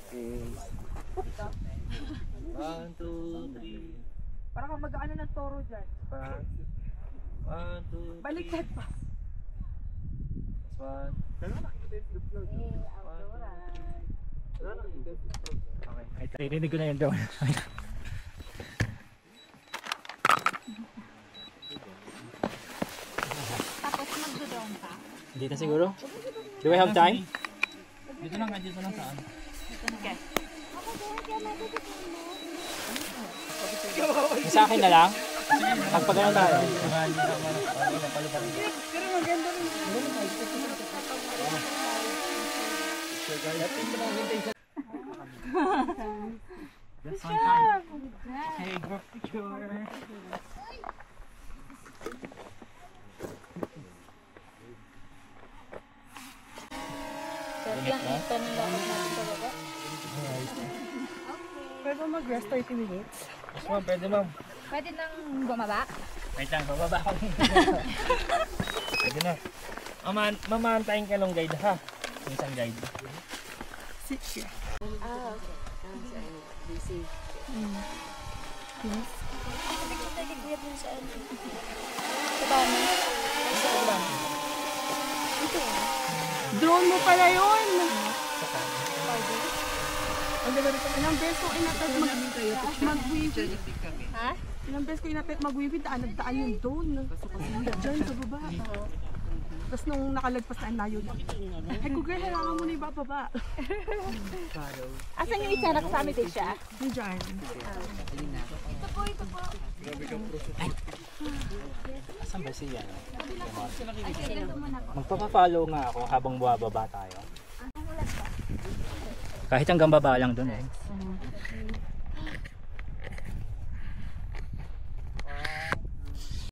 Okay. 1, 2, 3. Parang kang mag-ano ng toro dyan. 1, 2, 3. Baliktad pa. One. Okay. Ririnig ko na yung drone. Tapos magdo-drone ka? Dito siguro? Do we have time? Dito lang saan? Okay. Sa akin na lang? Magpagano tayo? Pero maganda rin. That's on time. Okay, group picture. Pwede mag-rest 30 minutes. Yes, ma'am. Pwede, ma'am. Pwede nang bumaba? Wait lang, bababa ako. Pwede na. Mamahantayin ka ng guide ha. Yung isang guide. Sit here. Ah, okay. Busy. Yes. Drone mo pala yun! Ang ganda rin. Ilang beses ko inatat mag-wifi. Ha? Ilang beses ko inatat mag-wifi, daan yung drone. Diyan sa baba. Tapos nung nakalagpas na ang layo niya. Ay ko girl, halangan mo na yung bababa. Asan yung isa nakasama din siya? Yung dyan. Asan ba siya? Magpapafollow nga ako habang buwababa tayo. Kahit hanggang baba lang dun eh.